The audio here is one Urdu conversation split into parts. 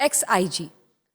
XIG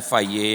FIA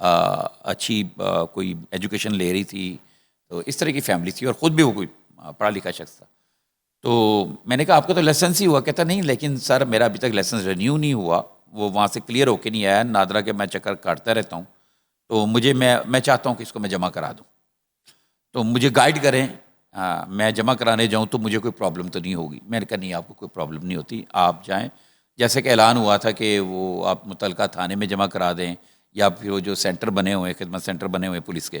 اچھی کوئی ایجوکیشن لے رہی تھی، تو اس طرح کی فیملی تھی، اور خود بھی وہ کوئی پڑھا لکھا شخص تھا. تو میں نے کہا آپ کا تو لائسنس ہی ہوا. کہتا نہیں لیکن سر میرا ابھی تک لائسنس رینیو نہیں ہوا، وہ وہاں سے کلیئر ہو کے نہیں آیا. نادرا کے میں چکر کاٹتا رہتا ہوں، تو میں چاہتا ہوں کہ اس کو میں جمع کرا دوں، تو مجھے گائیڈ کریں. میں جمع کرانے جاؤں تو مجھے کوئی پرابلم تو نہیں ہوگی. میں نے کہا نہیں، آپ کو کوئی پرابلم نہیں ہوتی، آپ جائیں. جیسے کہ اعلان ہوا تھا کہ وہ آپ متعلقہ تھانے میں جمع کرا دیں، یا پھر وہ جو سینٹر بنے ہوئے ہیں، خدمت سینٹر بنے ہوئے ہیں پولیس کے،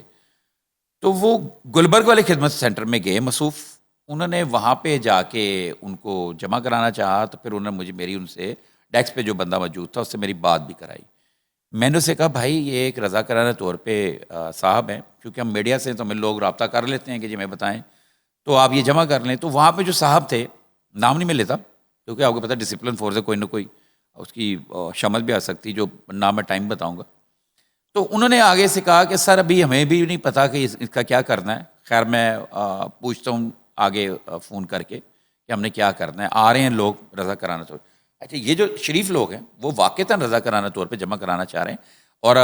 تو وہ گلبرگ والے خدمت سینٹر میں گئے مصروف. انہوں نے وہاں پہ جا کے ان کو جمع کرانا چاہا، تو پھر انہوں نے میری ان سے ڈیسک پہ جو بندہ موجود تھا اس سے میری بات بھی کرائی. میں نے اسے کہا بھائی یہ ایک رضاکارانہ طور پہ صاحب ہیں، کیونکہ ہم میڈیا سے تو ہمیں لوگ رابطہ کر لیتے ہیں کہ جی میں بتائیں، تو آپ یہ جمع کر لیں. تو وہاں پہ جو صاحب تھے، نام نہیں میں لیتا کیونکہ آپ کو پتہ ڈسپلن فورس ہے، کوئی نہ کوئی اس کی شمل بھی آ سکتی، جو نام میں ٹائم بتاؤں گا. تو انہوں نے آگے سے کہا کہ سر ابھی ہمیں بھی نہیں پتا کہ اس کا کیا کرنا ہے. خیر میں پوچھتا ہوں آگے فون کر کے کہ ہم نے کیا کرنا ہے. آ رہے ہیں لوگ رضا کرانہ طور. اچھا یہ جو شریف لوگ ہیں وہ واقعتاً رضا کرانہ طور پہ جمع کرانا چاہ رہے ہیں، اور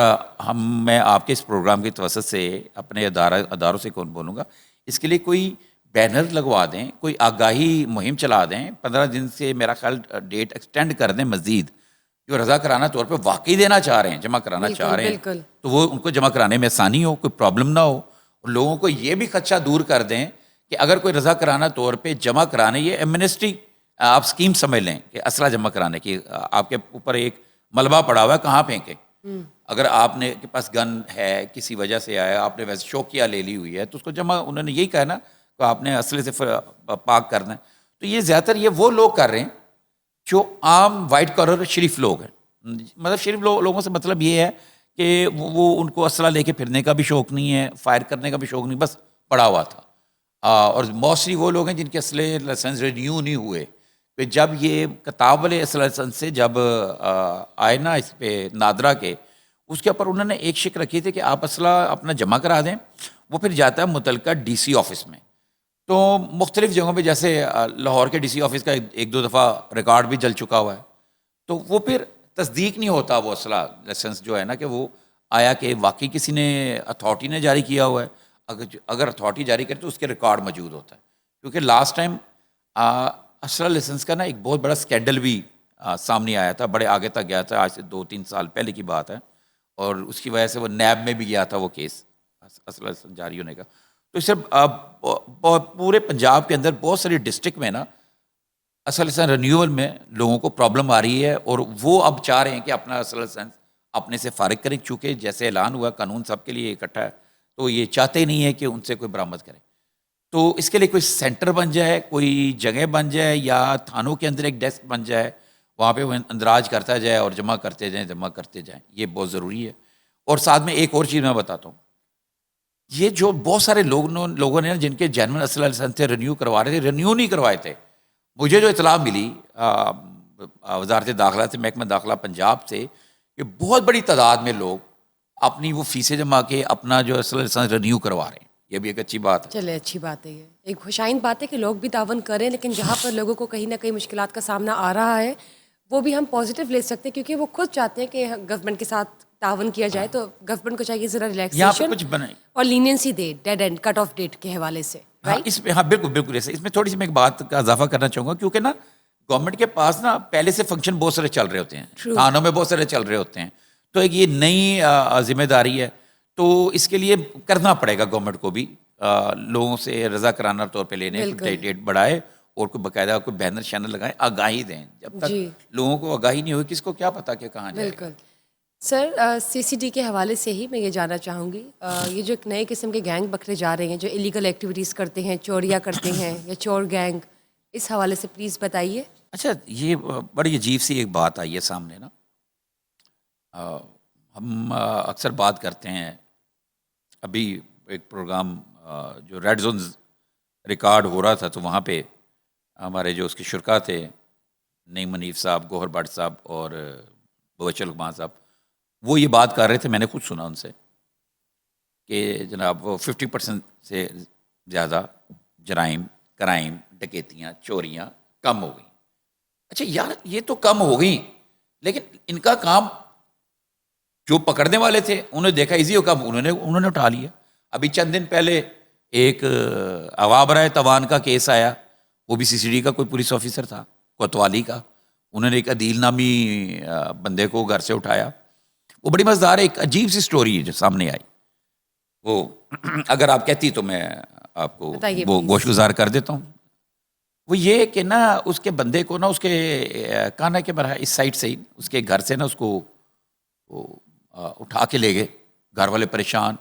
میں آپ کے اس پروگرام کی توسط سے اپنے اداروں سے کون بولوں گا، اس کے لیے کوئی بینر لگوا دیں، کوئی آگاہی مہم چلا دیں. 15 دن سے میرا خیال ڈیٹ ایکسٹینڈ کر دیں مزید. جو رضا کرانہ طور پہ واقعی دینا چاہ رہے ہیں، جمع کرانا چاہ رہے ہیں، بالکل تو وہ ان کو جمع کرانے میں آسانی ہو، کوئی پرابلم نہ ہو. اور لوگوں کو یہ بھی خدشہ دور کر دیں کہ اگر کوئی رضا کرانہ طور پہ جمع کرانے، یہ ایمنسٹی آپ اسکیم سمجھ لیں کہ اسلحہ جمع کرانے کی، آپ کے اوپر ایک ملبہ پڑا ہوا ہے، کہاں پھینکیں. اگر آپ نے کے پاس گن ہے، کسی وجہ سے آیا، آپ نے ویسے شوقیہ لے لی ہوئی ہے، تو اس کو جمع، انہوں نے یہی کہا نا کہ آپ نے اسلحے سے پاک کرنا ہے. تو یہ زیادہ تر یہ وہ لوگ کر رہے ہیں جو عام وائٹ کالر شریف لوگ ہیں. مطلب شریف لوگوں سے مطلب یہ ہے کہ وہ ان کو اسلحہ لے کے پھرنے کا بھی شوق نہیں ہے، فائر کرنے کا بھی شوق نہیں، بس پڑا ہوا تھا. اور موسٹلی وہ لوگ ہیں جن کے اسلحے لائسنس رینیو نہیں ہوئے. پھر جب یہ کتاب والے اسلحہ لائسنس سے جب آئے نا اس پہ نادرا کے، اس کے اوپر انہوں نے ایک شک رکھی تھی کہ آپ اسلحہ اپنا جمع کرا دیں. وہ پھر جاتا ہے متعلقہ ڈی سی آفس میں. تو مختلف جگہوں پہ جیسے لاہور کے ڈی سی آفس کا ایک دو دفعہ ریکارڈ بھی جل چکا ہوا ہے. تو وہ پھر تصدیق نہیں ہوتا وہ اسلحہ لائسنس جو ہے نا کہ وہ آیا کہ واقعی کسی نے اتھارٹی نے جاری کیا ہوا ہے. اگر اتھارٹی جاری کرے تو اس کے ریکارڈ موجود ہوتا ہے. کیونکہ لاسٹ ٹائم اسلحہ لائسنس کا نا ایک بہت بڑا اسکینڈل بھی سامنے آیا تھا، بڑے آگے تک گیا تھا، آج سے 2-3 سال پہلے کی بات ہے. اور اس کی وجہ سے وہ نیب میں بھی گیا تھا وہ کیس اسلحہ لائسنس جاری ہونے کا. تو اس سے پورے پنجاب کے اندر بہت ساری ڈسٹرکٹ میں نا اسلحہ لائسنس رینیول میں لوگوں کو پرابلم آ رہی ہے، اور وہ اب چاہ رہے ہیں کہ اپنا اسلحہ لائسنس اپنے سے فارغ کریں. چونکہ جیسے اعلان ہوا قانون سب کے لیے اکٹھا ہے، تو یہ چاہتے ہی نہیں ہے کہ ان سے کوئی برآمد کرے. تو اس کے لیے کوئی سینٹر بن جائے، کوئی جگہ بن جائے، یا تھانوں کے اندر ایک ڈیسک بن جائے، وہاں پہ وہ اندراج کرتا جائے اور جمع کرتے جائیں. یہ بہت ضروری ہے. اور ساتھ میں ایک اور چیز میں بتاتا ہوں، یہ جو بہت سارے لوگوں نے جن کے جینوئن اسلحہ لائسنس تھے، رینیو کروا رہے تھے، رینیو نہیں کروائے تھے. مجھے جو اطلاع ملی وزارت داخلہ سے، محکمہ داخلہ پنجاب سے، کہ بہت بڑی تعداد میں لوگ اپنی وہ فیسیں جمع کے اپنا جو اسلحہ لائسنس رینیو کروا رہے ہیں. یہ بھی ایک اچھی بات ہے. چلے اچھی بات ہے، یہ ایک خوشائن بات ہے کہ لوگ بھی تعاون کریں، لیکن جہاں پر لوگوں کو کہیں نہ کہیں مشکلات کا سامنا آ رہا ہے وہ بھی ہم پازیٹیو لے سکتے ہیں، کیونکہ وہ خود چاہتے ہیں کہ گورنمنٹ کے ساتھ تعاون کیا جائے. تو گورنمنٹ کو چاہیے ذرا یہاں پہ ریلیکسیشن کچھ بنے اور لینینسی دے dead and cut off date کے حوالے سے. ہاں اس میں، ہاں بالکل ایسے. اس میں تھوڑی سی میں ایک بات کا اضافہ کرنا چاہوں گا، کیونکہ نا گورنمنٹ کے پاس نا پہلے سے فنکشن بہت سارے چل رہے ہوتے ہیں، تھانوں میں بہت سارے چل رہے ہوتے ہیں. تو ایک یہ نئی ذمہ داری ہے، تو اس کے لیے کرنا پڑے گا گورنمنٹ کو بھی لوگوں سے رضا کرانہ طور پہ لینے، ڈیٹ بڑھائے، اور کوئی باقاعدہ کوئی بینر شینر لگائیں، آگاہی دیں. جب تک لوگوں کو آگاہی نہیں ہوگی، کس کو کیا پتا کہ کہاں جائے گا. بالکل. سر سی سی ڈی کے حوالے سے ہی میں یہ جاننا چاہوں گی، یہ جو ایک نئے قسم کے گینگ بکھرے جا رہے ہیں جو ایلیگل ایکٹیویٹیز کرتے ہیں، چوریاں کرتے ہیں یا چور گینگ، اس حوالے سے پلیز بتائیے. اچھا یہ بڑی عجیب سی ایک بات آئی ہے سامنے نا. ہم اکثر بات کرتے ہیں، ابھی ایک پروگرام جو ریڈ زونز ریکارڈ ہو رہا تھا، تو وہاں پہ ہمارے جو اس کے شرکا تھے، نعیم منیف صاحب، گوہر بٹ صاحب اور مبشر لقمان صاحب، وہ یہ بات کر رہے تھے، میں نے خود سنا ان سے کہ جناب 50% سے زیادہ جرائم، کرائم، ڈکیتیاں، چوریاں کم ہو گئی. اچھا یار یہ تو کم ہو گئی، لیکن ان کا کام جو پکڑنے والے تھے انہوں نے دیکھا ایزی ہوگا، انہوں نے اٹھا لیا. ابھی چند دن پہلے ایک عوام رائے توان کا کیس آیا، وہ بھی سی سی ڈی کا کوئی پولیس آفیسر تھا کوتوالی کا. انہوں نے ایک عدیل نامی بندے کو گھر سے اٹھایا. وہ بڑی مزیدار ہے، ایک عجیب سی سٹوری ہے جو سامنے آئی. وہ اگر آپ کہتی تو میں آپ کو بتائیے وہ please. گوش گزار کر دیتا ہوں. وہ یہ کہ نا اس کے بندے کو نا اس کے کانا کے برا اس سائڈ سے ہی اس کے گھر سے نا اس کو وہ اٹھا کے لے گئے. گھر والے پریشان،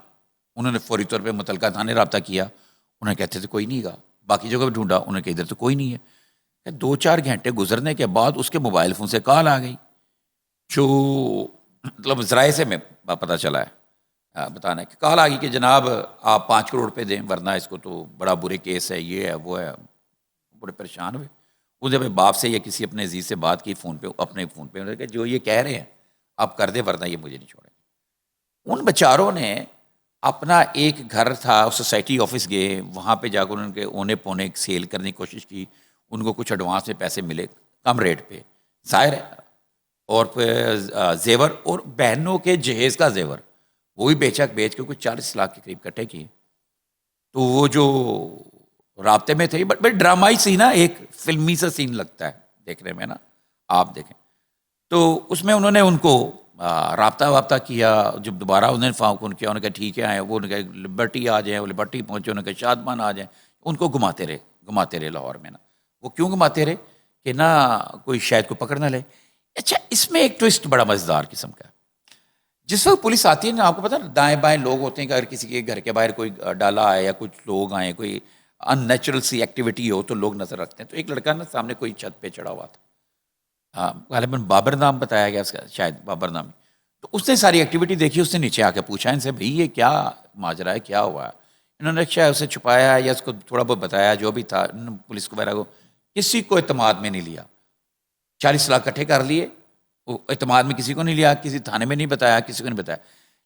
انہوں نے فوری طور پہ متعلقہ تھانے رابطہ کیا. انہوں نے کہتے تھے کوئی نہیں گا، باقی جگہ پہ ڈھونڈا، انہوں نے کہا ادھر تو کوئی نہیں ہے. 2-4 گھنٹے گزرنے کے بعد اس کے موبائل فون سے کال آ گئی، جو مطلب ذرائع سے میں پتہ چلا ہے بتانا ہے کہ کال آ گئی کہ جناب آپ 5 کروڑ روپے دیں ورنہ اس کو تو بڑا برے کیس ہے، یہ ہے وہ ہے. بڑے پریشان ہوئے. وہ جب باپ سے یا کسی اپنے عزیز سے بات کی فون پہ، اپنے فون پہ، کہ جو یہ کہہ رہے ہیں آپ کر دیں ورنہ یہ مجھے نہیں چھوڑیں. ان بیچاروں نے اپنا ایک گھر تھا سوسائٹی آفس گئے، وہاں پہ جا کر ان کے اونے پونے سیل کرنے کی کوشش کی. ان کو کچھ ایڈوانس میں پیسے ملے کم ریٹ پہ ظاہر ہے، اور پھر زیور اور بہنوں کے جہیز کا زیور وہ بھی بیچ کے کچھ 40 لاکھ کے قریب کٹھے کیے. تو وہ جو رابطے میں تھے، بٹ ڈرامائی سین نا، ایک فلمی سا سین لگتا ہے دیکھنے میں نا، آپ دیکھیں تو اس میں انہوں نے ان کو رابطہ کیا. جب دوبارہ انہوں نے فون کیا، انہوں نے کہا ٹھیک ہے آئے، وہ انہوں نے کہا لبرٹی آ جائیں، وہ لبرٹی پہنچے، انہوں نے کہا شادمان آ جائیں. ان کو گھماتے رہے لاہور میں نا. وہ کیوں گھماتے رہے کہ نہ کوئی شاید کو پکڑ نہ لے. اچھا اس میں ایک ٹوسٹ بڑا مزیدار قسم کا ہے. جس وقت پولیس آتی ہے نا، آپ کو پتا نا دائیں بائیں لوگ ہوتے ہیں کہ اگر کسی کے گھر کے باہر کوئی ڈالا آئے یا کچھ لوگ آئیں، کوئی ان نیچرل سی ایکٹیویٹی ہو تو لوگ نظر رکھتے ہیں. تو ایک لڑکا نا سامنے کوئی چھت پہ چڑھا ہوا تھا، غالباً بابر نام بتایا گیا اس کا، شاید بابر نام. تو اس نے ساری ایکٹیویٹی دیکھی، اس نے نیچے آ کے پوچھا ان سے بھائی یہ کیا ماجرا ہے، کیا ہوا ہے. انہوں نے شاید اسے چھپایا یا اس کو تھوڑا بہت بتایا جو بھی تھا. پولیس کو وغیرہ کو کسی کو اعتماد میں نہیں لیا. 40 لاکھ کٹھے کر لیے، اعتماد میں کسی کو نہیں لیا، کسی تھانے میں نہیں بتایا، کسی کو نہیں بتایا.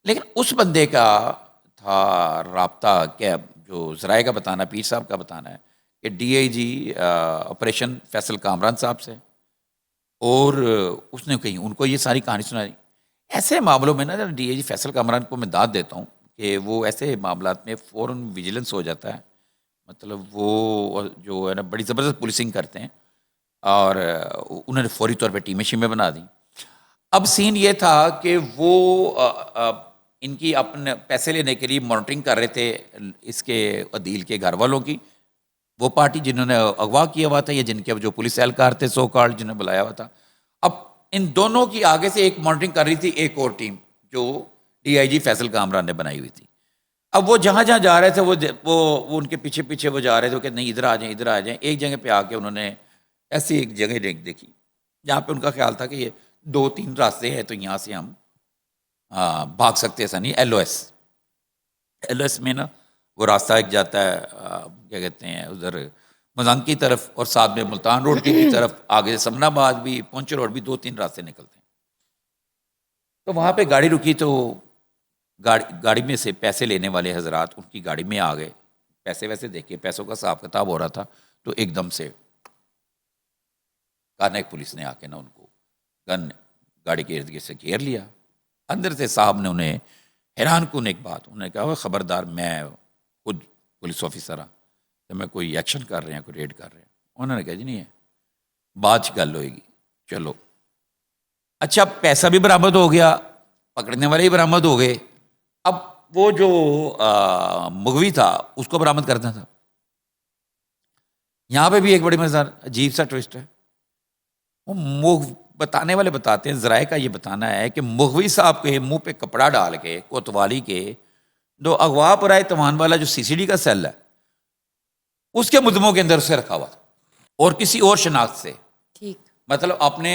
لیکن اس بندے کا تھا رابطہ کیا، جو ذرائع کا بتانا، پیر صاحب کا بتانا ہے کہ D I G operation Faisal Kamran sahab سے، اور اس نے کہیں ان کو یہ ساری کہانی سنائی. ایسے معاملوں میں نا ڈی آئی جی فیصل کامران کو میں داد دیتا ہوں کہ وہ ایسے معاملات میں فوراً ویجیلنس ہو جاتا ہے. مطلب وہ جو ہے نا بڑی زبردست پولیسنگ کرتے ہیں، اور انہوں نے فوری طور پہ ٹیمیں شیمیں بنا دیں. اب سین یہ تھا کہ وہ ان کی اپنے پیسے لینے کے لیے مانیٹرنگ کر رہے تھے اس کے عدیل کے گھر والوں کی. وہ پارٹی جنہوں نے اغوا کیا ہوا تھا یا جن کے جو پولیس اہلکار تھے سو کارڈ جنہوں نے بلایا ہوا تھا. اب ان دونوں کی آگے سے ایک مانیٹرنگ کر رہی تھی ایک اور ٹیم جو ڈی آئی جی فیصل کامران نے بنائی ہوئی تھی. اب وہ جہاں جا رہے تھے وہ ان کے پیچھے وہ جا رہے تھے کہ نہیں ادھر آ جائیں. ایک جگہ پہ آ کے انہوں نے ایسی ایک جگہ دیکھی جہاں پہ ان کا خیال تھا کہ یہ 2-3 راستے ہیں تو یہاں سے ہم بھاگ سکتے. ایسا نہیں، ایل او ایس میں نا وہ راستہ ایک جاتا ہے کیا کہتے ہیں ادھر مزنگ کی طرف، اور ساتھ میں ملتان روڈ کی بھی طرف، آگے سمنا آباد بھی، پونچھ روڈ بھی، 2-3 راستے نکلتے ہیں. تو وہاں پہ گاڑی رکی تو گاڑی میں سے پیسے لینے والے حضرات ان کی گاڑی میں آ گئے. پیسے ویسے دیکھے، پیسوں کا حساب کتاب ہو رہا تھا. تو ایک دم سے کارنیک پولیس نے آ کے نا ان کو گن گاڑی کے ارد گرد سے گھیر لیا. اندر سے صاحب نے انہیں حیران کن ایک بات انہوں نے کہا، خبردار میں خود پولیس آفیسر ہوں، تو میں کوئی ایکشن کر رہے ہیں، کوئی ریڈ کر رہے ہیں. انہوں نے کہا جی نہیں ہے، بعد گل ہوئے گی. چلو اچھا، پیسہ بھی برآمد ہو گیا، پکڑنے والے بھی برآمد ہو گئے. اب وہ جو مغوی تھا اس کو برآمد کرنا تھا. یہاں پہ بھی ایک بڑی مزیدار عجیب سا ٹوسٹ ہے. وہ بتانے والے بتاتے ہیں، ذرائع کا یہ بتانا ہے کہ مغوی صاحب کے منہ پہ کپڑا ڈال کے کوتوالی کے جو اغوا پر آئے توان والا جو سی سی ڈی کا سیل ہے اس کے مدموں کے اندر اسے رکھا ہوا تھا، اور کسی اور شناخت سے. ٹھیک، مطلب اپنے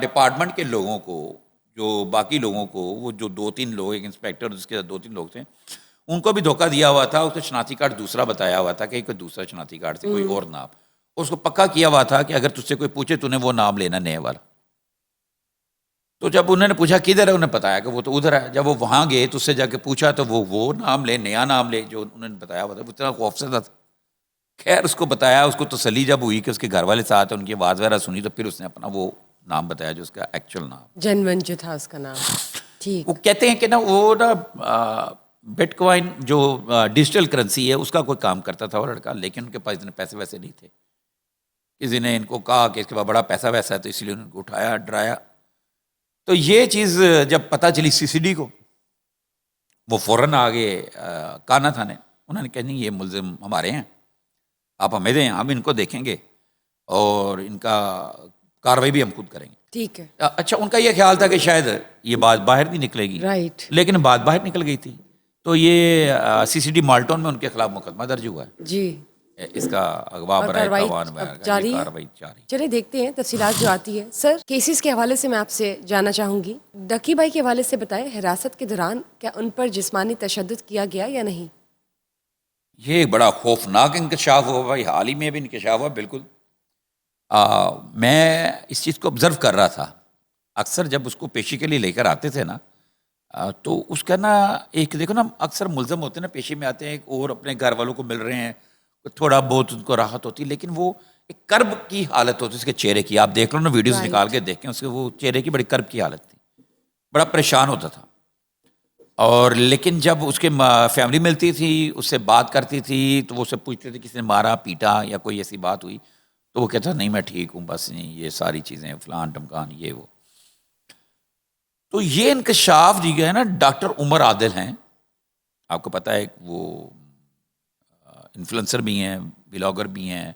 ڈپارٹمنٹ کے لوگوں کو، جو باقی لوگوں کو، وہ جو 2-3 لوگ، ایک انسپیکٹر جس کے 2-3 لوگ تھے، ان کو بھی دھوکہ دیا ہوا تھا. اس کو شناختی کارڈ دوسرا بتایا ہوا تھا کہ کوئی دوسرا شناختی کارڈ سے کوئی اور نام، اس کو پکا کیا ہوا تھا کہ اگر تجھ سے کوئی پوچھے تو نے وہ نام لینا نئے والا. تو جب انہوں نے پوچھا کدھر ہے، انہوں نے بتایا کہ وہ تو ادھر ہے. جب وہ وہاں گئے تو اس سے جا کے پوچھا تو وہ نام لے، نیا نام لے جو انہوں نے بتایا ہوا تھا. وہ اتنا خوفزدہ تھا. خیر اس کو بتایا، اس کو تسلی جب ہوئی کہ اس کے گھر والے ساتھ ہیں، ان کی آواز وغیرہ سنی، تو پھر اس نے اپنا وہ نام بتایا جو اس کا ایکچوئل نام جنون جو تھا اس کا نام. ٹھیک. وہ کہتے ہیں کہ نا وہ نا بٹ کوائن جو ڈیجیٹل کرنسی ہے اس کا کوئی کام کرتا تھا وہ لڑکا, لیکن ان کے پاس اتنے پیسے ویسے نہیں تھے. کسی نے ان کو کہا کہ اس کے پاس بڑا پیسہ ویسا ہے, تو اس لیے ان کو اٹھایا, ڈرایا. تو یہ چیز جب پتہ چلی سی سی ڈی کو, وہ فوراً آگے کانا تھانے, انہوں نے کہا نہیں یہ ملزم ہمارے ہیں, آپ ہمیں دیں, ہم ان کو دیکھیں گے اور ان کا کارروائی بھی ہم خود کریں گے. ٹھیک ہے. اچھا, ان کا یہ خیال تھا کہ شاید یہ بات باہر نہیں نکلے گی, رائٹ. لیکن بات باہر نکل گئی تھی. تو یہ سی سی ڈی مالٹون میں ان کے خلاف مقدمہ درج ہوا ہے. جی. اس کا اغوا اور برائے کارروائی تاوان اب جاری ہے. کارروائی جاری. چلے دیکھتے ہیں تفصیلات جو آتی ہے. سر, کیسز کے حوالے سے میں آپ سے جاننا چاہوں گی, ڈکی بھائی کے حوالے سے بتائیں, حراست کے دوران کیا ان پر جسمانی تشدد کیا گیا یا نہیں؟ یہ ایک بڑا خوفناک انکشاف ہوا بھائی, حال ہی میں بھی انکشاف ہوا. بالکل میں اس چیز کو آبزرو کر رہا تھا. اکثر جب اس کو پیشی کے لیے لے کر آتے تھے نا, تو اس کا نا ایک دیکھو نا, اکثر ملزم ہوتے ہیں نا پیشی میں آتے ہیں اور اپنے گھر والوں کو مل رہے ہیں, تھوڑا بہت ان کو راحت ہوتی ہے, لیکن وہ ایک کرب کی حالت ہوتی ہے اس کے چہرے کی. آپ دیکھ لو نا ویڈیوز نکال کے دیکھیں, اس کے وہ چہرے کی بڑی کرب کی حالت تھی, بڑا پریشان ہوتا تھا. اور لیکن جب اس کے فیملی ملتی تھی, اس سے بات کرتی تھی, تو وہ اسے پوچھتے تھے کسی نے مارا پیٹا یا کوئی ایسی بات ہوئی, تو وہ کہتا نہیں میں ٹھیک ہوں, بس نہیں یہ ساری چیزیں فلان ٹمکان یہ وہ. تو یہ انکشاف دی گیا ہے نا, ڈاکٹر عمر عادل ہیں, آپ کو پتہ ہے وہ انفلوئنسر بھی ہیں, بلاگر بھی ہیں,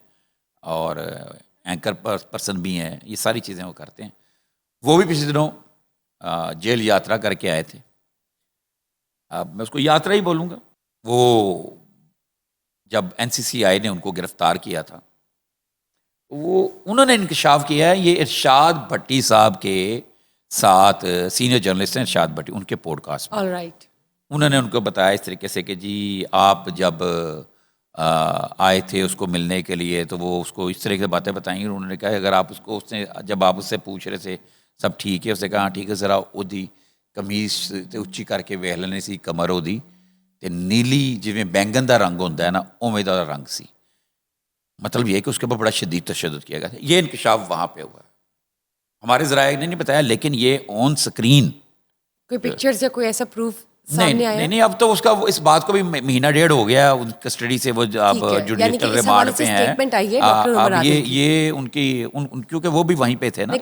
اور اینکر پرسن بھی ہیں, یہ ساری چیزیں وہ کرتے ہیں. وہ بھی پچھلے دنوں جیل یاترا کر کے آئے تھے. اب میں اس کو یاترا ہی بولوں گا. وہ جب این سی سی آئی نے ان کو گرفتار کیا تھا, وہ انہوں نے انکشاف کیا ہے یہ ارشاد بھٹی صاحب کے ساتھ, سینئر جرنلسٹ ہیں ارشاد بھٹی, ان کے پوڈ کاسٹ میں. All right. انہوں نے ان کو بتایا اس طریقے سے کہ جی آپ جب آئے تھے اس کو ملنے کے لیے, تو وہ اس کو اس طرح کی باتیں بتائیں. انہوں نے کہا اگر آپ اس کو, اس نے جب آپ اس سے پوچھ رہے تھے سب ٹھیک ہے, اس نے کہا ٹھیک ہے, ذرا اودی کمیز تے اچھی کر کے ویلنے سی کمر اودی تے نیلی جویں بینگن دا رنگ ہوتا ہے نا اوویں دا رنگ سی. مطلب یہ کہ اس کے اوپر بڑا شدید تشدد کیا گیا تھا. یہ انکشاف وہاں پہ ہوا ہے, ہمارے ذرائع نے نہیں بتایا, لیکن یہ آن سکرین کوئی پکچرز یا کوئی ایسا پروف نہیں سامنے آیا؟ نہیں, اب تو اس کا اس بات کو بھی مہینہ ڈیڑھ ہو گیا کسٹڈی سے, وہ اب جوڈیشل ریمانڈ پہ ہیں. اب یہ ان کی کیونکہ وہ بھی وہیں پہ تھے نا,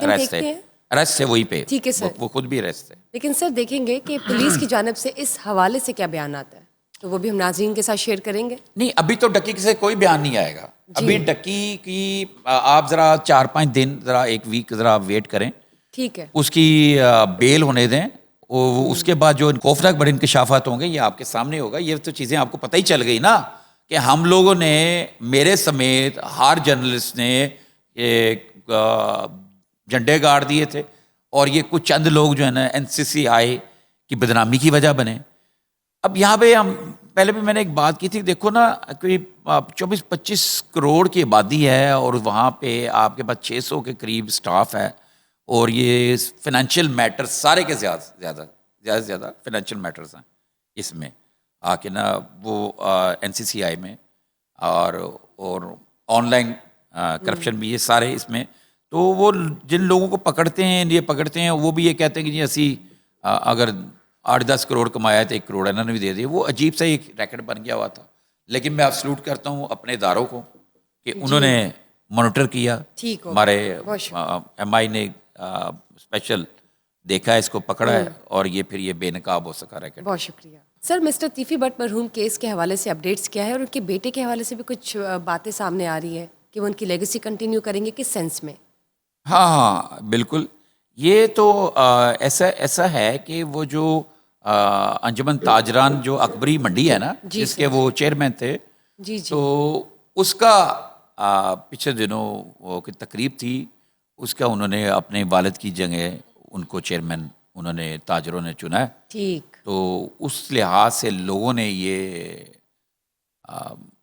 اریسٹ سے وہیں پہ, ٹھیک ہے سر, وہ خود بھی اریسٹ تھے. لیکن سر دیکھیں گے کہ پولیس کی جانب سے اس حوالے سے کیا بیانات ہے, تو وہ بھی ہم ناظرین کے ساتھ شیئر کریں گے. نہیں, ابھی تو ڈکی سے کوئی بیان نہیں آئے گا. ابھی ڈکی کی آپ ذرا 4-5 دن, ذرا ایک ویک ذرا ویٹ کریں, ٹھیک ہے, اس کی بیل ہونے دیں. اس کے بعد جو خوفناک بڑے انکشافات ہوں گے یہ آپ کے سامنے ہوگا. یہ تو چیزیں آپ کو پتہ ہی چل گئی نا کہ ہم لوگوں نے, میرے سمیت ہر جرنلسٹ نے جھنڈے گاڑ دیے تھے, اور یہ کچھ چند لوگ جو ہے نا این سی سی آئی کی بدنامی کی وجہ بنے. اب یہاں پہ ہم پہلے بھی میں نے ایک بات کی تھی, دیکھو نا کوئی 24-25 کروڑ کی آبادی ہے, اور وہاں پہ آپ کے پاس 600 کے قریب سٹاف ہے, اور یہ فنانشیل میٹر سارے کے زیادہ سے زیادہ فنانشیل میٹرز ہیں اس میں آ کے نا, وہ این سی سی آئی میں, اور آن لائن کرپشن بھی, یہ سارے اس میں. تو وہ جن لوگوں کو پکڑتے ہیں وہ بھی یہ کہتے ہیں کہ جی اسی اگر 8-10 کروڑ کمایا ہے تو 1 کروڑ انہوں نے بھی دے دیا. وہ عجیب سا ایک ریکٹ بن گیا ہوا تھا. لیکن میں سلوٹ کرتا ہوں اپنے اداروں کو کہ انہوں نے مانیٹر کیا, ہمارے ایم آئی نے اسپیشل دیکھا ہے, اس کو پکڑا ہے, اور یہ پھر یہ بے نقاب ہو سکا ریکٹ. بہت شکریہ سر. مسٹر طیفی بٹ مرحوم کیس کے حوالے سے اپڈیٹس کیا ہے, اور ان کے بیٹے کے حوالے سے بھی کچھ باتیں سامنے آ رہی ہیں کہ وہ ان کی لیگیسی کنٹینیو کریں گے, کس سینس میں؟ ہاں بالکل. یہ تو ایسا ہے کہ وہ جو انجمن تاجران جو اکبری منڈی ہے نا, جس کے وہ چیئرمین تھے, تو اس کا پچھلے دنوں وہ تقریب تھی, اس کا انہوں نے اپنے والد کی جگہ ان کو چیئرمین انہوں نے تاجروں نے چنا ہے. ٹھیک. تو اس لحاظ سے لوگوں نے یہ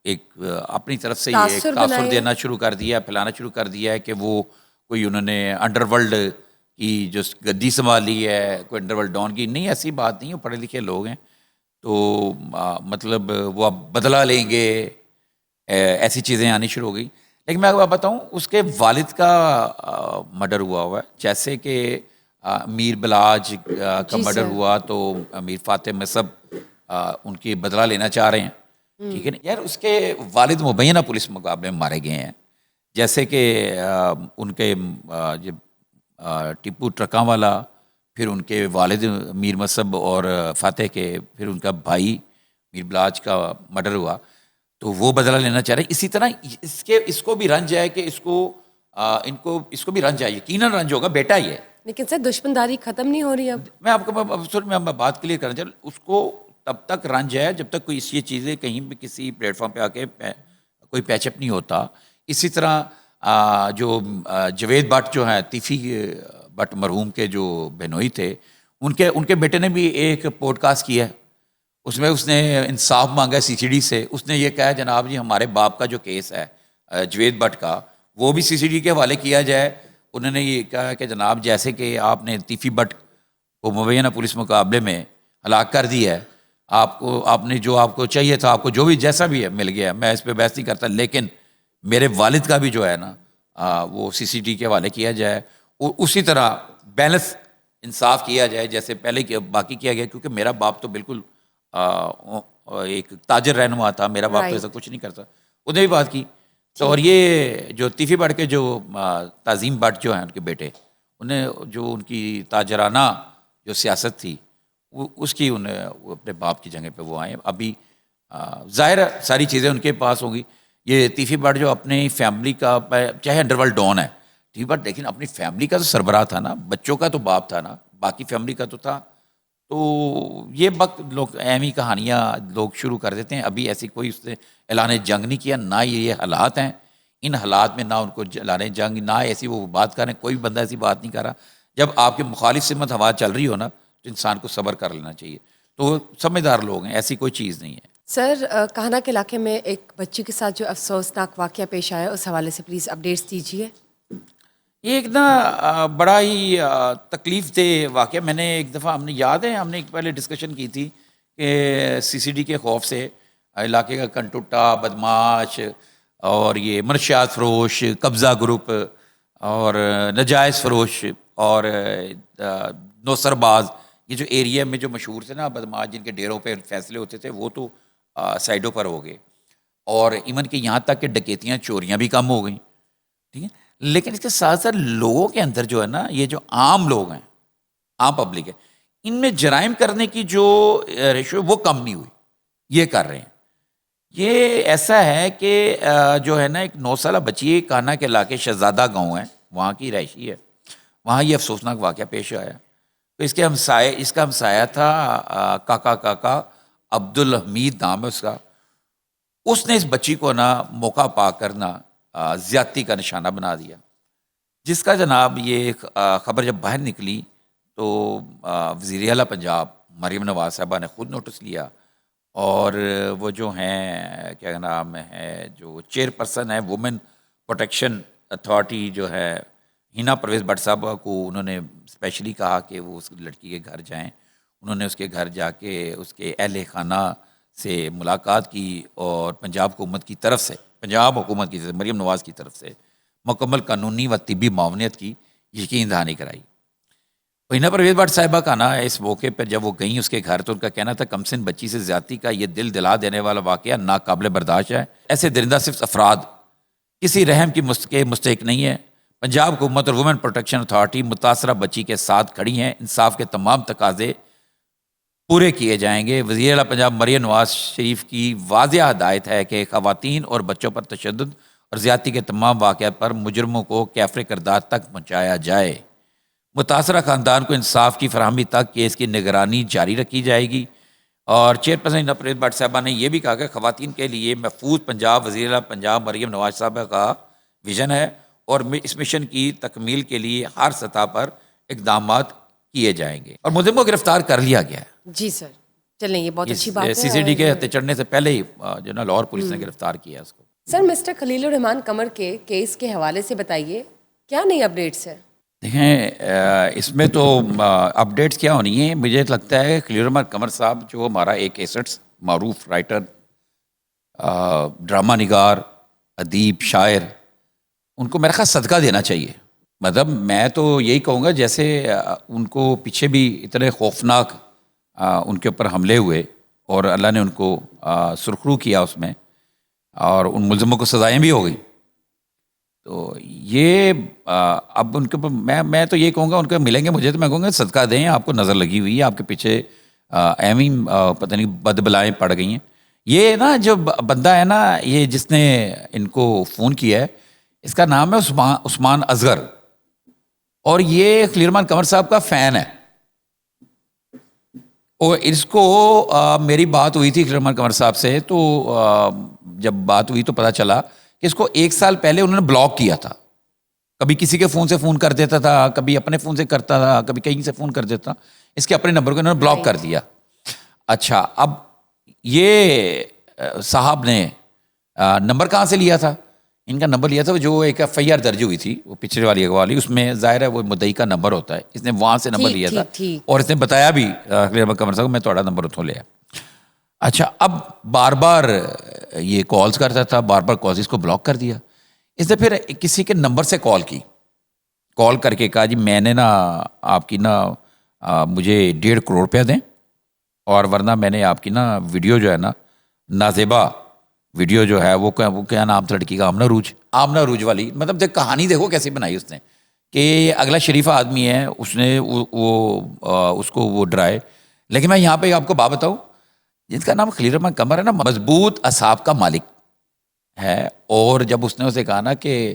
ایک اپنی طرف سے یہ تاثر دینا شروع کر دیا, پھیلانا شروع کر دیا ہے کہ وہ کوئی انہوں نے انڈر ورلڈ کی جو گدی سنبھالی ہے, کوئی انڈر ورلڈ ڈان کی. نہیں, ایسی بات نہیں ہے, وہ پڑھے لکھے لوگ ہیں, تو مطلب وہ اب بدلہ لیں گے, ایسی چیزیں آنی شروع ہو گئی. لیکن میں آپ بتاؤں, اس کے والد کا مرڈر ہوا ہے, جیسے کہ امیر بلاج کا جی مرڈر سر۔ ہوا تو امیر فاتح مصب ان کی بدلہ لینا چاہ رہے ہیں، ٹھیک ہے نا یار. اس کے والد مبینہ پولیس مقابلے میں مارے گئے ہیں، جیسے کہ ان کے جب ٹیپو ٹرکاں والا، پھر ان کے والد میر مصب اور فاتح کے پھر ان کا بھائی میر بلاج کا مرڈر ہوا تو وہ بدلہ لینا چاہ رہے ہیں. اسی طرح اس کو بھی رنج ہے کہ اس کو بھی رنج ہے، یقیناً رنج ہوگا، بیٹا ہی ہے. لیکن سر دشمنداری ختم نہیں ہو رہی اب. میں آپ کو میں بات کلیئر کرنا چاہ رہا ہوں، اس کو تب تک رنج ہے جب تک کوئی یہ چیزیں کہیں بھی کسی پلیٹ فارم پہ آ کے کوئی پیچ اپ نہیں ہوتا. اسی طرح جو جوید بٹ جو ہیں، تیفی بٹ مرحوم کے جو بہنوئی تھے، ان کے بیٹے نے بھی ایک پوڈ کاسٹ کیا ہے، اس میں اس نے انصاف مانگا ہے CCD سے. اس نے یہ کہا ہے جناب جی ہمارے باپ کا جو کیس ہے جوید بٹ کا، وہ بھی CCD کے حوالے کیا جائے. انہوں نے یہ کہا کہ جناب جیسے کہ آپ نے تیفی بٹ کو مبینہ پولیس مقابلے میں ہلاک کر دی ہے، آپ نے جو آپ کو چاہیے تھا، آپ کو جو بھی جیسا بھی ہے مل گیا، میں اس پہ بحث نہیں کرتا، لیکن میرے والد کا بھی جو ہے نا وہ CCD کے حوالے کیا جائے، اور اسی طرح بیلنس انصاف کیا جائے جیسے پہلے باقی کیا گیا. کیونکہ میرا باپ تو بالکل ایک تاجر رہنما تھا، میرا باپ تو ایسا کچھ نہیں کرتا. انہوں نے بھی بات کی. تو اور یہ جو تیفی بٹ کے جو تعظیم بٹ جو ہیں ان کے بیٹے، انہیں جو ان کی تاجرانہ جو سیاست تھی اس کی انہیں اپنے باپ کی جگہ پہ وہ آئے. ابھی ظاہر ہے ساری چیزیں ان کے پاس ہوں گی. یہ تیفی بٹ جو اپنی فیملی کا، چاہے انڈر ورلڈ ڈان ہے ٹھیک، بٹ لیکن اپنی فیملی کا تو سربراہ تھا نا، بچوں کا تو باپ تھا نا، باقی فیملی کا تو تھا. تو یہ وقت لوگ اہمی کہانیاں لوگ شروع کر دیتے ہیں. ابھی ایسی کوئی اس نے اعلان جنگ نہیں کیا، نہ یہ حالات ہیں. ان حالات میں نہ ان کو اعلان جنگ، نہ ایسی وہ بات کریں، کوئی بندہ ایسی بات نہیں کر رہا. جب آپ کے مخالف سمت ہوا چل رہی ہو نا تو انسان کو صبر کر لینا چاہیے. تو سمجھدار لوگ ہیں، ایسی کوئی چیز نہیں ہے. سر کہانا کے علاقے میں ایک بچی کے ساتھ جو افسوسناک واقعہ پیش آیا، اس حوالے سے پلیز اپڈیٹس دیجیے. یہ ایک نا بڑا ہی تکلیف دہ واقعہ. میں نے ایک دفعہ یاد ہے ہم نے ایک پہلے ڈسکشن کی تھی کہ CCD کے خوف سے علاقے کا کنٹوٹا، بدماش اور یہ منشیات فروش، قبضہ گروپ اور نجائز فروش اور نوسر باز، یہ جو ایریا میں جو مشہور تھے نا بدماش، جن کے ڈیروں پہ فیصلے ہوتے تھے، وہ تو سائڈوں پر ہو گئے. اور ایون کہ یہاں تک کہ ڈکیتیاں، چوریاں بھی کم ہو گئیں، ٹھیک ہے. لیکن اس کے ساتھ ساتھ لوگوں کے اندر جو ہے نا، یہ جو عام لوگ ہیں، عام پبلک ہے، ان میں جرائم کرنے کی جو ریشو ہے وہ کم نہیں ہوئی. یہ کر رہے ہیں. یہ ایسا ہے کہ جو ہے نا ایک 9 سالہ بچی کانا کے علاقے شہزادہ گاؤں ہے، وہاں کی رہائشی ہے، وہاں یہ افسوسناک واقعہ پیش آیا. تو اس کا ہمسایہ تھا کاکا عبدالحمید نام ہے اس کا. اس نے اس بچی کو نا موقع پا کر نا زیادتی کا نشانہ بنا دیا، جس کا جناب یہ خبر جب باہر نکلی تو وزیر اعلیٰ پنجاب مریم نواز صاحبہ نے خود نوٹس لیا. اور وہ جو ہیں کیا نام ہے، جو چیئرپرسن ہے وومن پروٹیکشن اتھارٹی جو ہے، ہینا پرویز بٹ صاحبہ کو انہوں نے اسپیشلی کہا کہ وہ اس لڑکی کے گھر جائیں. انہوں نے اس کے گھر جا کے اس کے اہل خانہ سے ملاقات کی اور پنجاب حکومت کی طرف سے، مریم نواز کی طرف سے مکمل قانونی و طبی معاونت کی یقین دہانی کرائی. ہینا پرویز بٹ صاحبہ کا نا اس موقع پر جب وہ گئیں اس کے گھر تو ان کا کہنا تھا کمسن بچی سے زیادتی کا یہ دل دلا دینے والا واقعہ ناقابل برداشت ہے. ایسے درندہ صرف افراد کسی رحم کی مستحق نہیں ہے. پنجاب حکومت اور وومن پروٹیکشن اتھارٹی متاثرہ بچی کے ساتھ کھڑی ہیں. انصاف کے تمام تقاضے پورے کیے جائیں گے. وزیر اعلیٰ پنجاب مریم نواز شریف کی واضح ہدایت ہے کہ خواتین اور بچوں پر تشدد اور زیادتی کے تمام واقعات پر مجرموں کو کیفر کردار تک پہنچایا جائے. متاثرہ خاندان کو انصاف کی فراہمی تک کیس کی نگرانی جاری رکھی جائے گی. اور چیئرپرسن ہینا پرویز بٹ صاحبہ نے یہ بھی کہا کہ خواتین کے لیے محفوظ پنجاب وزیر اعلیٰ پنجاب مریم نواز صاحبہ کا ویژن ہے اور اس مشن کی تکمیل کے لیے ہر سطح پر اقدامات کیے جائیں گے. اور ملزم کو گرفتار کر لیا گیا ہے. جی سر، چلیں یہ بہت اچھی بات ہے. CCD کے ہتھے چڑھنے سے پہلے ہی جو نا لاہور پولیس نے گرفتار کیا اس کو. سر مسٹر خلیل الرحمان قمر کے کیس کے حوالے سے بتائیے کیا نئی اپڈیٹس ہے؟ دیکھیں اس میں تو اپڈیٹس کیا ہونی ہیں، مجھے لگتا ہے خلیل الرحمان قمر صاحب جو ہمارا ایک ایسٹس معروف رائٹر، ڈرامہ نگار، ادیب، شاعر، ان کو میرا خیال صدقہ دینا چاہیے. مطلب میں تو یہی کہوں گا جیسے ان کو پیچھے بھی اتنے خوفناک ان کے اوپر حملے ہوئے اور اللہ نے ان کو سرخرو کیا اس میں، اور ان ملزموں کو سزائیں بھی ہو گئی. تو یہ اب ان کے اوپر میں تو یہ کہوں گا ان کو ملیں گے مجھے تو میں کہوں گا صدقہ دیں، آپ کو نظر لگی ہوئی ہے، آپ کے پیچھے ایویں پتہ نہیں بد بلائیں پڑ گئی ہیں. یہ نا جو بندہ ہے نا، یہ جس نے ان کو فون کیا ہے، اس کا نام ہے عثمان اصغر، اور یہ خلیل رحمان قمر صاحب کا فین ہے. اور اس کو میری بات ہوئی تھی خلیل رحمان قمر صاحب سے، تو جب بات ہوئی تو پتہ چلا کہ اس کو 1 سال پہلے انہوں نے بلاک کیا تھا. کبھی کسی کے فون سے فون کر دیتا تھا، کبھی اپنے فون سے کرتا تھا، کبھی کہیں سے فون کر دیتا. اس کے اپنے نمبر کو انہوں نے بلاک کر دیا. اچھا، اب یہ صاحب نے نمبر کہاں سے لیا تھا؟ ان کا نمبر لیا تھا جو ایک FIR درج ہوئی تھی، وہ پچھلے والی اگوالی، اس میں ظاہر ہے وہ مدعی کا نمبر ہوتا ہے. اس نے وہاں سے نمبر لیا تھا اور اس نے بتایا بھی خلیل رحمان قمر صاحب کو میں تھوڑا نمبر اتوں لیا. اچھا، اب بار بار یہ کالز کرتا تھا، بار بار کالز، اس کو بلاک کر دیا. اس نے پھر کسی کے نمبر سے کال کر کے کہا جی میں نے نا آپ کی نا مجھے 1.5 کروڑ روپیہ دیں، اور ورنہ میں نے آپ کی نا ویڈیو جو ہے نا نازیبا ویڈیو جو ہے وہ کیا نام تھا لڑکی کا، آمنہ روج والی. مطلب دیکھ کہانی دیکھو کیسی بنائی اس نے کہ اگلا شریف آدمی ہے، اس نے اس کو وہ ڈرائے. لیکن میں یہاں پہ آپ کو بات بتاؤں، جس کا نام خلیل رحمان قمر ہے نا، مضبوط اعصاب کا مالک ہے. اور جب اس نے اسے کہا نا کہ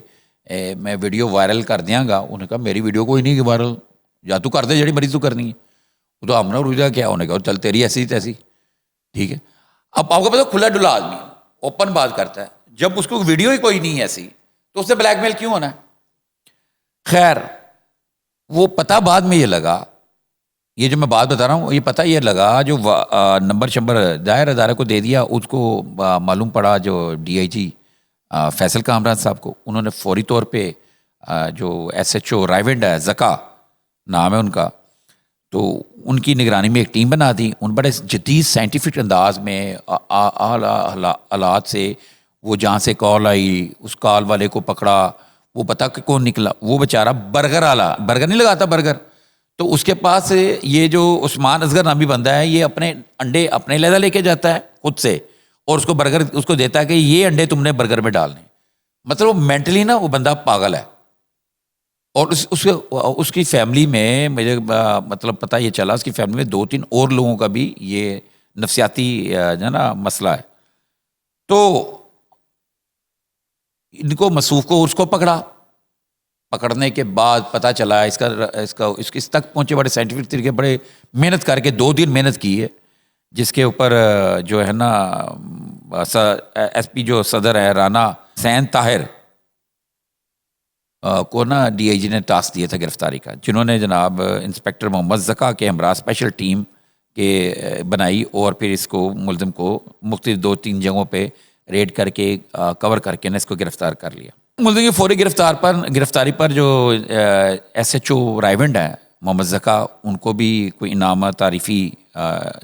میں ویڈیو وائرل کر دیاں گا، انہوں نے کہا میری ویڈیو کوئی نہیں کہ وائرل، یا تو کر دے جڑی مریض تو کرنی ہے. وہ تو آمنہ روج کا کیا، انہوں نے کہا چل تیری ایسی تیسی، ٹھیک ہے. اب آپ کو پتا کھلا ڈلا آدمی اوپن بات کرتا ہے، جب اس کو ویڈیو ہی کوئی نہیں ایسی تو اس سے بلیک میل کیوں ہونا ہے؟ خیر، وہ پتہ بعد میں یہ لگا، یہ جو میں بات بتا رہا ہوں یہ پتہ یہ لگا، جو نمبر دائر ادارے کو دے دیا، اس کو معلوم پڑا جو DIG فیصل کامران صاحب کو. انہوں نے فوری طور پہ جو SHO رائیونڈ ہے، زکا نام ہے ان کا، تو ان کی نگرانی میں ایک ٹیم بنا دی. ان بڑے جدید سائنٹیفک انداز میں آلات سے وہ جہاں سے کال آئی اس کال والے کو پکڑا، وہ پتا کہ کون نکلا، وہ بیچارہ برگر نہیں لگاتا برگر، تو اس کے پاس یہ جو عثمان اصغر نامی بندہ ہے، یہ اپنے انڈے اپنے علیحدہ لے کے جاتا ہے خود سے، اور اس کو برگر اس کو دیتا ہے کہ یہ انڈے تم نے برگر میں ڈالنے. مطلب وہ مینٹلی نا وہ بندہ پاگل ہے. اور اس کی فیملی میں مجھے مطلب پتہ یہ چلا، اس کی فیملی میں 2-3 اور لوگوں کا بھی یہ نفسیاتی جو ہے نا مسئلہ ہے. تو ان کو مسعوف کو اس کو پکڑنے کے بعد پتہ چلا اس تک پہنچے بڑے سائنٹیفک طریقے، بڑے محنت کر کے 2 دن محنت کی ہے، جس کے اوپر جو ہے نا SP جو صدر ہے رانا حسین طاہر کو نا DIG نے ٹاسک دیا تھا گرفتاری کا، جنہوں نے جناب انسپیکٹر محمد زکا کے ہمراہ اسپیشل ٹیم کے بنائی، اور پھر اس کو ملزم کو مختلف 2-3 جگہوں پہ ریڈ کر کے کور کر کے اس کو گرفتار کر لیا. ملزم کی فوری گرفتاری پر جو SHO رائیونڈ ہے محمد زکا، ان کو بھی کوئی انعام تعریفی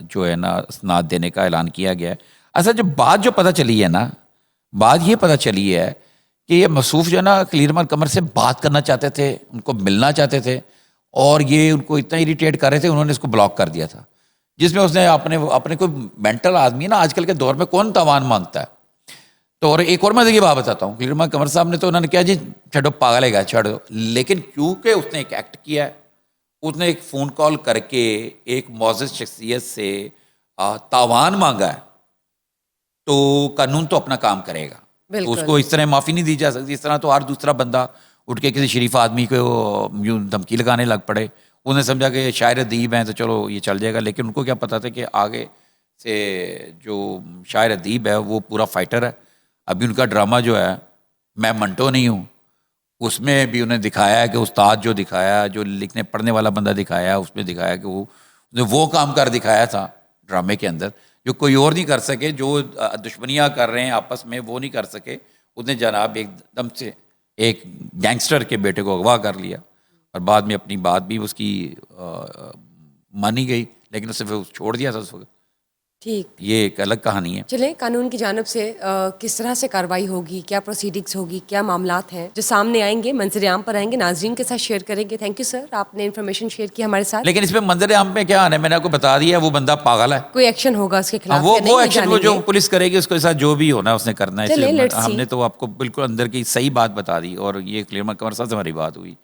جو ہے نا اسناد دینے کا اعلان کیا گیا ہے. اصل جو بات جو پتہ چلی ہے نا، بات یہ پتہ چلی ہے کہ یہ موصوف جو ہے نا خلیل رحمان قمر سے بات کرنا چاہتے تھے، ان کو ملنا چاہتے تھے، اور یہ ان کو اتنا اریٹیٹ کر رہے تھے، انہوں نے اس کو بلاک کر دیا تھا. جس میں اس نے اپنے کوئی مینٹل آدمی نا، آج کل کے دور میں کون تاوان مانگتا ہے. تو اور ایک اور میں دیکھیے بات بتاتا ہوں، خلیل رحمان قمر صاحب نے تو انہوں نے کہا جی چھڈو پاگل ہے گا چھوڑ دو، لیکن کیونکہ اس نے ایک ایکٹ کیا ہے، اس نے ایک فون کال کر کے ایک معزز شخصیت سے تاوان مانگا ہے، تو قانون تو اپنا کام کرے گا. تو اس کو اس طرح معافی نہیں دی جا سکتی. اس طرح تو ہر دوسرا بندہ اٹھ کے کسی شریف آدمی کو یوں دھمکی لگانے لگ پڑے. انہوں نے سمجھا کہ شاعر ادیب ہیں تو چلو یہ چل جائے گا، لیکن ان کو کیا پتا تھا کہ آگے سے جو شاعر ادیب ہے وہ پورا فائٹر ہے. ابھی ان کا ڈرامہ جو ہے میں منٹو نہیں ہوں، اس میں بھی انہیں دکھایا ہے کہ استاد جو دکھایا، جو لکھنے پڑھنے والا بندہ دکھایا، اس میں دکھایا کہ وہ کام کر دکھایا تھا ڈرامے کے اندر جو کوئی اور نہیں کر سکے، جو دشمنیاں کر رہے ہیں آپس میں وہ نہیں کر سکے. اس نے جناب ایک دم سے ایک گینگسٹر کے بیٹے کو اغوا کر لیا، اور بعد میں اپنی بات بھی اس کی مانی گئی، لیکن اسے پھر چھوڑ دیا تھا اس وقت. ٹھیک. یہ ایک الگ کہانی ہے. چلیں قانون کی جانب سے کس طرح سے کارروائی ہوگی, کیا پروسیڈنگس ہوگی, کیا معاملات ہیں جو سامنے آئیں گے, منظر عام پر آئیں گے, ناظرین کے ساتھ شیئر کریں گے. تھینک یو سر, آپ نے انفارمیشن شیئر کی ہمارے ساتھ. لیکن اس میں منظر عام میں کیا آنا ہے, میں نے آپ کو بتا دیا وہ بندہ پاگل ہے. کوئی ایکشن ہوگا اس کے خلاف وہ ایکشن وہ جو پولیس کرے گی اس کے ساتھ جو بھی ہونا ہے اس نے کرنا ہے. ہم نے تو آپ کو بالکل اندر کی صحیح بات بتا دی, اور یہ کلیئر کمر صاحب سے ہماری بات ہوئی,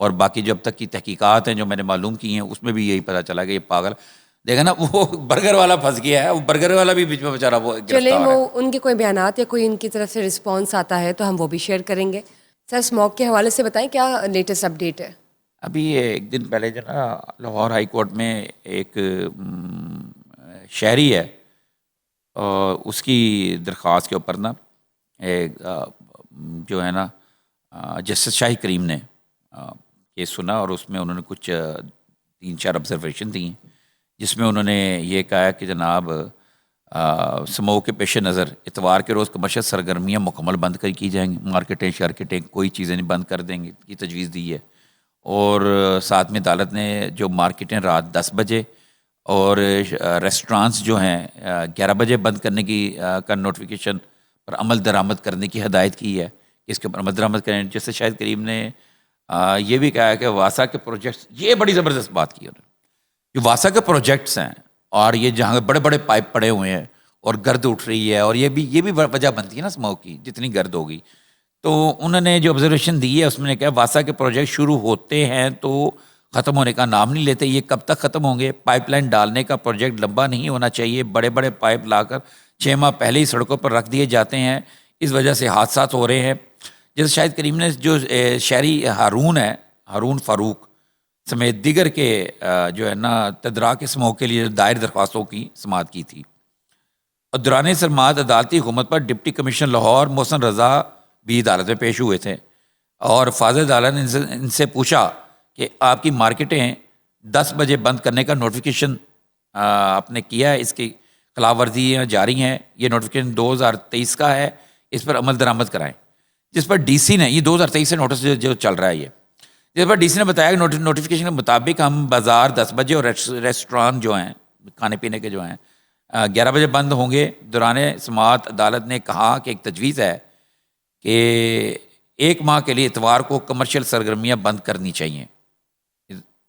اور باقی جو اب تک کی تحقیقات ہیں جو میں نے معلوم کی ہیں اس میں بھی یہی پتہ چلا کہ یہ پاگل دیکھا نا, وہ برگر والا پھنس گیا ہے, وہ برگر والا بھی بیچ میں بیچارہ وہ گرفتار ہے. چلیں وہ ان کے کوئی بیانات یا کوئی ان کی طرف سے رسپانس آتا ہے تو ہم وہ بھی شیئر کریں گے. سر اسموک کے حوالے سے بتائیں کیا لیٹسٹ اپڈیٹ ہے. ابھی ایک دن پہلے جو نا لاہور ہائی کورٹ میں ایک شہری ہے, اس کی درخواست کے اوپر نا جو ہے نا جسٹس شاہی کریم نے کیس سنا, اور اس میں انہوں نے کچھ 3-4 آبزرویشن دی جس میں انہوں نے یہ کہا کہ جناب سموک کے پیش نظر اتوار کے روز کمرشل سرگرمیاں مکمل بند کی جائیں گی, مارکیٹیں شارکیٹیں کوئی چیزیں نہیں بند کر دیں گے کی تجویز دی ہے. اور ساتھ میں عدالت نے جو مارکیٹیں رات 10 بجے اور ریسٹورانٹس جو ہیں 11 بجے بند کرنے کی کا نوٹیفیکیشن پر عمل درآمد کرنے کی ہدایت کی ہے, اس کے اوپر عمل درآمد کریں. جس سے شاہد کریم نے یہ بھی کہا ہے کہ واسا کے پروجیکٹس, یہ بڑی زبردست بات کی انہوں نے, جو واسا کے پروجیکٹس ہیں اور یہ جہاں بڑے بڑے پائپ پڑے ہوئے ہیں اور گرد اٹھ رہی ہے, اور یہ بھی وجہ بنتی ہے نا اسموک کی, جتنی گرد ہوگی. تو انہوں نے جو آبزرویشن دی ہے اس میں نے کہا واسا کے پروجیکٹ شروع ہوتے ہیں تو ختم ہونے کا نام نہیں لیتے. یہ کب تک ختم ہوں گے؟ پائپ لائن ڈالنے کا پروجیکٹ لمبا نہیں ہونا چاہیے. بڑے بڑے پائپ لا کر 6 ماہ پہلے ہی سڑکوں پر رکھ دیے جاتے ہیں, اس وجہ سے حادثات ہو رہے ہیں. جیسے شاہد کریم نے جو شہری ہارون فاروق سمیت دیگر کے جو ہے نا تدراک اسموک کے لیے دائر درخواستوں کی سماعت کی تھی. اور دوران سماعت عدالتی حکومت پر ڈپٹی کمشنر لاہور محسن رضا بھی عدالت میں پیش ہوئے تھے, اور فاضل عدالت نے ان سے پوچھا کہ آپ کی مارکیٹیں 10 بجے بند کرنے کا نوٹیفیکیشن آپ نے کیا ہے, اس کی خلاف ورزیاں جاری ہیں, یہ نوٹیفیکیشن 2023 کا ہے, اس پر عمل درآمد کرائیں. جس پر ڈی سی نے, یہ 2023 سے نوٹس جو چل رہا ہے, یہ جس پر ڈی سی نے بتایا کہ نوٹیفیکیشن کے مطابق ہم بازار 10 بجے اور ریسٹوران جو ہیں کھانے پینے کے جو ہیں 11 بجے بند ہوں گے. دوران سماعت عدالت نے کہا کہ ایک تجویز ہے کہ 1 ماہ کے لیے اتوار کو کمرشل سرگرمیاں بند کرنی چاہیے.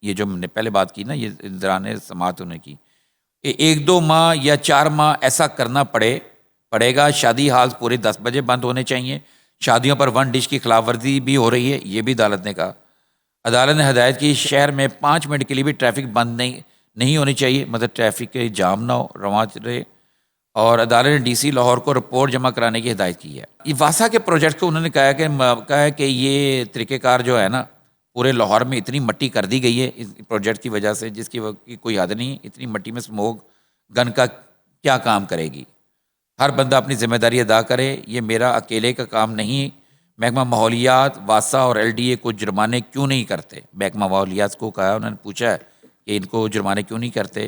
یہ جو ہم نے پہلے بات کی نا, یہ دوران سماعت ہونے کی, 1-2 ماہ یا 4 ماہ ایسا کرنا پڑے گا. شادی ہال پورے 10 بجے بند ہونے چاہیے. شادیوں پر 1 ڈش کی خلاف ورزی بھی ہو رہی ہے, یہ بھی عدالت نے کہا. عدالت نے ہدایت کی شہر میں 5 منٹ کے لیے بھی ٹریفک بند نہیں ہونی چاہیے, مطلب ٹریفک کے جام نہ ہو, رواں رہے. اور عدالت نے ڈی سی لاہور کو رپورٹ جمع کرانے کی ہدایت کی ہے. یہ واسا کے پروجیکٹ کو انہوں نے کہا ہے کہ یہ طریقہ کار جو ہے نا پورے لاہور میں اتنی مٹی کر دی گئی ہے اس پروجیکٹ کی وجہ سے, جس کی کوئی حد نہیں. اتنی مٹی میں اسموک گن کا کیا کام کرے گی؟ ہر بندہ اپنی ذمہ داری ادا کرے, یہ میرا اکیلے کا کام نہیں. محکمہ ماحولیات, واسا اور LDA کو جرمانے کیوں نہیں کرتے؟ محکمہ ماحولیات کو کہا, انہوں نے پوچھا ہے کہ ان کو جرمانے کیوں نہیں کرتے.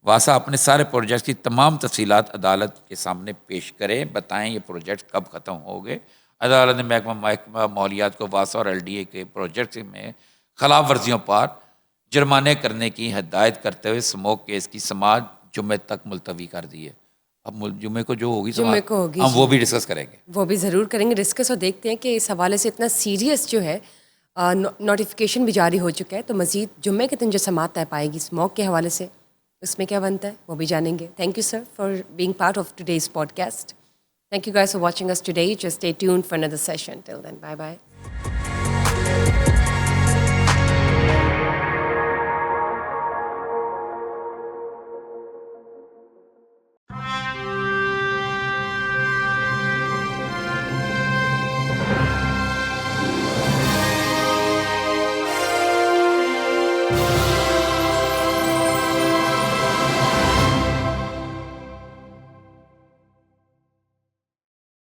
واسا اپنے سارے پروجیکٹس کی تمام تفصیلات عدالت کے سامنے پیش کریں, بتائیں یہ پروجیکٹ کب ختم ہو گئے. عدالت نے محکمہ ماحولیات کو واسا اور LDA کے پروجیکٹس میں خلاف ورزیوں پر جرمانے کرنے کی ہدایت کرتے ہوئے اسموک کیس کی سماعت جمعے تک ملتوی کر دی ہے. اب جمعے کو جو ہوگی ہم وہ بھی ڈسکس کریں گے, وہ بھی ضرور کریں گے ڈسکس. اور دیکھتے ہیں کہ اس حوالے سے اتنا سیریس جو ہے نوٹیفیکیشن بھی جاری ہو چکا ہے, تو مزید جمعے کے دن جو سماعت طے پائے گی اسموک کے حوالے سے اس میں کیا بنتا ہے وہ بھی جانیں گے. Thank you sir for being part of today's podcast. Thank you guys for watching us today. Just stay tuned for another session. Till then, bye-bye.